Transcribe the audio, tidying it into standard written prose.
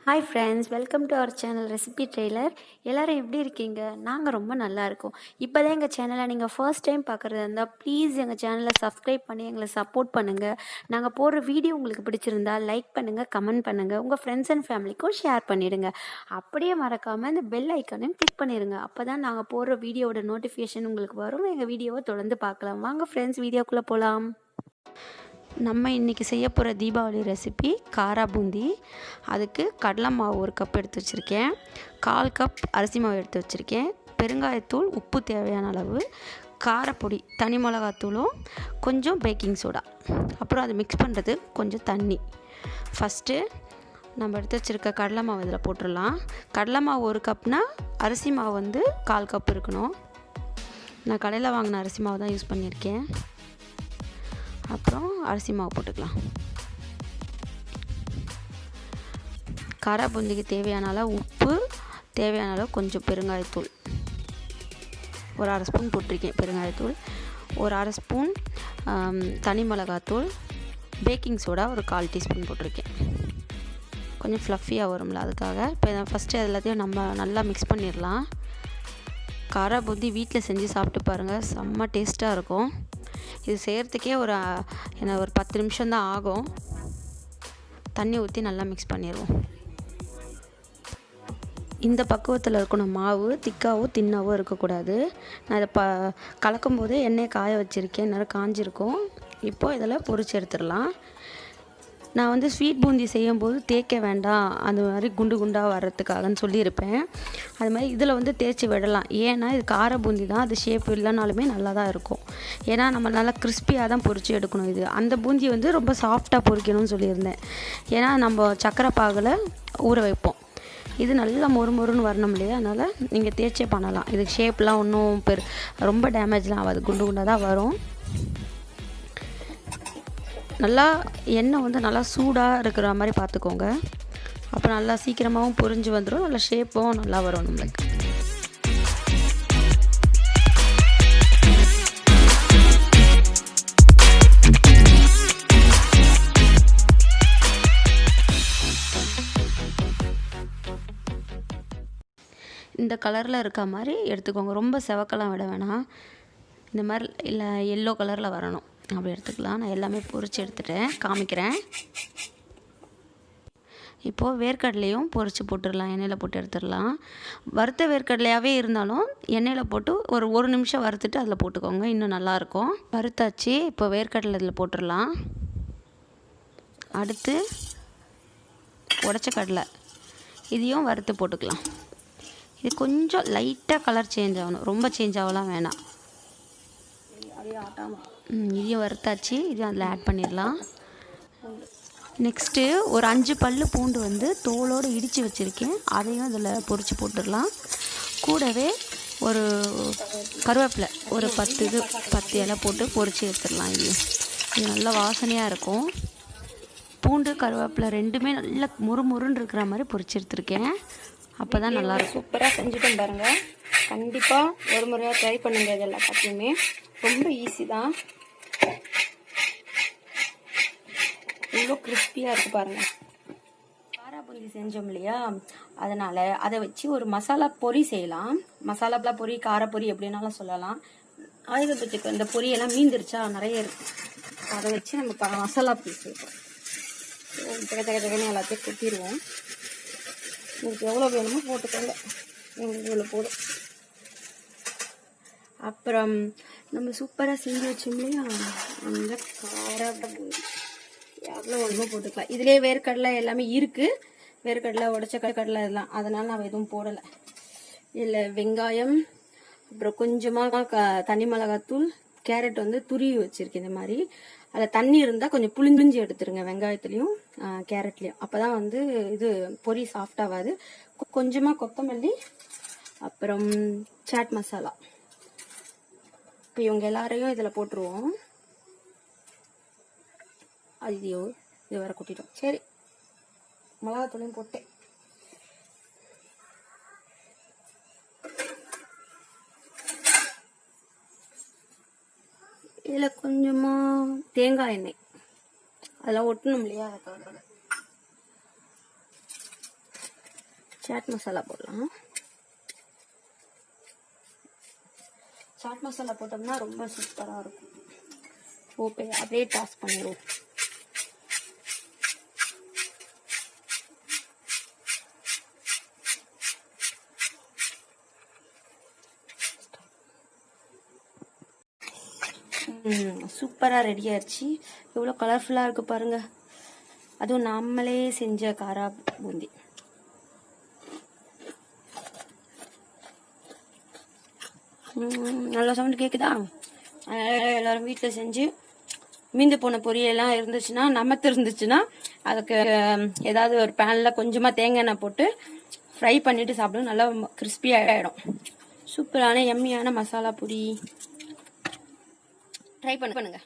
Hi friends, welcome to our channel recipe trailer. எல்லோரும் எப்படி இருக்கீங்க? நாங்கள் ரொம்ப நல்லா இருக்கோம். இப்போ தான் எங்கள் சேனலை நீங்கள் ஃபர்ஸ்ட் டைம் பார்க்குறதா இருந்தால் ப்ளீஸ் எங்கள் சேனலை சப்ஸ்கிரைப் பண்ணி எங்களை சப்போர்ட் பண்ணுங்கள். நாங்கள் போடுற வீடியோ உங்களுக்கு பிடிச்சிருந்தா லைக் பண்ணுங்கள், கமெண்ட் பண்ணுங்கள், உங்கள் ஃப்ரெண்ட்ஸ் அண்ட் ஃபேமிலிக்கும் ஷேர் பண்ணிவிடுங்க. அப்படியே மறக்காமல் இந்த பெல் ஐக்கானையும் கிளிக் பண்ணிடுங்க. அப்போ தான் நாங்கள் போடுற வீடியோவோட நோட்டிஃபிகேஷன் உங்களுக்கு வரும். எங்கள் வீடியோவை தொடர்ந்து பார்க்கலாம். வாங்க ஃப்ரெண்ட்ஸ், வீடியோக்குள்ளே போகலாம். நம்ம இன்றைக்கி செய்ய போகிற தீபாவளி ரெசிபி காரா பூந்தி. அதுக்கு கடலை மாவு 1 கப் எடுத்து வச்சுருக்கேன், 1/4 கப் அரிசி மாவு எடுத்து வச்சுருக்கேன், பெருங்காயத்தூள், உப்பு தேவையான அளவு, காரப்பொடி, தனி மிளகாத்தூளும் கொஞ்சம் பேக்கிங் சோடா, அப்புறம் அதை மிக்ஸ் பண்ணுறது கொஞ்சம் தண்ணி. ஃபஸ்ட்டு நம்ம எடுத்து வச்சுருக்க கடலை மாவு இதில் போட்டுடலாம். கடலை மாவு 1 கப்னால் அரிசி மாவு வந்து 1/4 கப் இருக்கணும். நான் கடையில் வாங்கின அரிசி மாவு தான் யூஸ் பண்ணியிருக்கேன். அப்புறம் அரிசி மாவு போட்டுக்கலாம். காரா பூந்திக்கு தேவையான அளவு உப்பு, தேவையான அளவு கொஞ்சம் பெருங்காயத்தூள், ஒரு 1/2 ஸ்பூன் போட்டிருக்கேன் பெருங்காயத்தூள், ஒரு 1/2 ஸ்பூன் தனி மிளகாத்தூள், பேக்கிங் சோடா ஒரு 1/4 டீஸ்பூன் போட்டிருக்கேன். கொஞ்சம் ஃப்ளஃபியாக வரும்ல, அதுக்காக. இப்போ ஃபஸ்ட்டு எல்லாத்தையும் நம்ம நல்லா மிக்ஸ் பண்ணிடலாம். காரா பூந்தி வீட்டில் செஞ்சு சாப்பிட்டு பாருங்கள், செம்ம டேஸ்ட்டாக இருக்கும். இது செய்கிறதுக்கே ஒரு 10 நிமிஷம் தான் ஆகும். தண்ணி ஊற்றி நல்லா மிக்ஸ் பண்ணிடுவோம். இந்த பக்குவத்தில் இருக்கணும். மாவு திக்காவோ தின்னாவோ இருக்கக்கூடாது. நான் இதை கலக்கும் போதே எண்ணெயை காய வச்சுருக்கேன், நேரம் காஞ்சிருக்கும். இப்போது இதில் பொரிச்சு எடுத்துடலாம். நான் வந்து ஸ்வீட் பூந்தி செய்யும்போது தேய்க்க வேண்டாம், அந்த மாதிரி குண்டு குண்டாக வர்றதுக்காகன்னு சொல்லியிருப்பேன். அது மாதிரி இதில் வந்து தேய்ச்சி விடலாம். ஏன்னா இது கார பூந்தி தான், அது ஷேப் இல்லைனாலுமே நல்லா தான் இருக்கும். ஏன்னா நம்ம நல்லா கிறிஸ்பியாக தான் பொரித்து எடுக்கணும். இது அந்த பூந்தி வந்து ரொம்ப சாஃப்டாக பொரிக்கணும்னு சொல்லியிருந்தேன். ஏன்னா நம்ம சக்கரை பாகில் ஊற வைப்போம். இது நல்லா மொறுமொறுன்னு வரணும் இல்லையா, அதனால் நீங்கள் தேய்ச்சே பண்ணலாம். இதுக்கு ஷேப்லாம் ஒன்றும் ரொம்ப டேமேஜ்லாம் ஆகாது, குண்டு குண்டாக தான் வரும். நல்லா எண்ணெய் வந்து நல்லா சூடாக இருக்கிற மாதிரி பார்த்துக்கோங்க. அப்போ நல்லா சீக்கிரமாகவும் பொரிஞ்சு வந்துடும், நல்லா ஷேப்பும் நல்லா வரும் நம்மளுக்கு. இந்த கலரில் இருக்க மாதிரி எடுத்துக்கோங்க. ரொம்ப செவக்கலாம் விட வேணாம். இந்த மாதிரி இல்லை எல்லோ கலரில் வரணும், அப்படி எடுத்துக்கலாம். நான் எல்லாமே பொரித்து எடுத்துட்டேன், காமிக்கிறேன். இப்போது வேர்க்கடலையும் பொரித்து போட்டுடலாம், எண்ணெயில் போட்டு எடுத்துடலாம். வறுத்த வேர்க்கடலையாகவே இருந்தாலும் எண்ணெயில் போட்டு ஒரு நிமிஷம் வறுத்துட்டு அதில் போட்டுக்கோங்க, இன்னும் நல்லாயிருக்கும். வறுத்தாச்சு. இப்போ வேர்க்கடலை இதில் போட்டுடலாம். அடுத்து உடச்ச கடலை, இதையும் வறுத்து போட்டுக்கலாம். இது கொஞ்சம் லைட்டாக கலர் சேஞ்ச் ஆகணும், ரொம்ப சேஞ்ச் ஆகலாம் வேணாம். இதையும் வறுத்தாச்சு, இதையும் அதில் ஆட் பண்ணிடலாம். நெக்ஸ்ட்டு ஒரு 5 பல் பூண்டு வந்து தோலோடு இடித்து வச்சுருக்கேன், அதையும் அதில் பொரித்து போட்டுடலாம். கூடவே ஒரு கருவேப்பிலை ஒரு 10 இலை போட்டு பொரித்து எடுத்துடலாம். இது நல்ல வாசனையாக இருக்கும். பூண்டு கருவேப்பிலை ரெண்டுமே நல்லா முறுமுறுன்னு இருக்கிற மாதிரி பொரித்து எடுத்துருக்கேன். அப்போ தான் நல்லாயிருக்கும். சூப்பராக செஞ்சுட்டேன் பாருங்கள். கண்டிப்பாக ஒரு முறையாக ட்ரை பண்ணுங்க. இதெல்லாம் பார்த்தியுமே ரொம்ப ஈஸி தான். ரொம்ப கிறிஸ்பியாக இருக்குது பாருங்கள். காரா பூந்தி செஞ்சோம் இல்லையா, அதனால் அதை வச்சு ஒரு மசாலா பொரி செய்யலாம். மசாலா பொரி, காரப்பொரி எப்படின்னாலும் சொல்லலாம். ஆயுதபட்சத்துக்கு இந்த பொரியெல்லாம் மீந்துருச்சா நிறைய இருக்குது, அதை வச்சு நம்ம மசாலா பொரி செய்வோம். தகன்னு எல்லாத்தையும் கொட்டிடுவோம். உங்களுக்கு எவ்வளோ வேணுமோ போட்டுக்கோங்க, எங்களுக்கு இவ்வளோ போதும். அப்புறம் நம்ம சூப்பராக செஞ்சு வச்சோம் இல்லையா அந்த காரா பூந்தி, எவ்வளோ வேணுமோ போட்டுக்கலாம். இதுலேயே வேர்க்கடலை எல்லாமே இருக்குது, வேர்க்கடலை உடச்ச கடலை இதெல்லாம், அதனால் நான் எதுவும் போடலை. இதில் வெங்காயம், அப்புறம் கொஞ்சமாக தனி மிளகாத்தூள், கேரட் வந்து துருவி வச்சுருக்கேன். இந்த மாதிரி அதில் தண்ணி இருந்தால் கொஞ்சம் புளிஞ்சி எடுத்துருங்க, வெங்காயத்துலேயும் கேரட்லேயும். அப்போ தான் வந்து இது பொரி சாஃப்டாகாது. கொஞ்சமாக கொத்தமல்லி, அப்புறம் சாட் மசாலா. இப்போ இவங்க எல்லாரையும் இதில் போட்டுருவோம். ஐயோ, இது வேற கொட்டிட்டோம். சரி, மிளகாத்தூளையும் போட்டேன். இதில் கொஞ்சமாக தேங்காய் எண்ணெய், அதெல்லாம் ஒட்டணும் இல்லையா, அதுக்காக. சாட் மசாலா போடலாம். சாட் மசாலா போட்டோம்னா ரொம்ப சூப்பராக இருக்கும். ஓகே, அப்படியே டாஸ் பண்ணிடுவோம். சூப்பராக ரெடி ஆயிடுச்சு. எவ்வளோ கலர்ஃபுல்லாக இருக்குது பாருங்க. அதுவும் நம்மளே செஞ்ச காரா பூந்தி. நல்லா சவுண்ட் கேட்குதா? எல்லாரும் வீட்டில் செஞ்சு மீந்து போன பொரியெல்லாம் இருந்துச்சுன்னா, நமத்து இருந்துச்சுன்னா அதுக்கு ஏதாவது ஒரு பேனில் கொஞ்சமாக தேங்காய் எண்ணெய் போட்டு ஃப்ரை பண்ணிட்டு சாப்பிடுங்க. நல்லா கிறிஸ்பியாக ஆகிடும். சூப்பரான எம்மியான மசாலா பொரி ட்ரை பண்ணுங்க.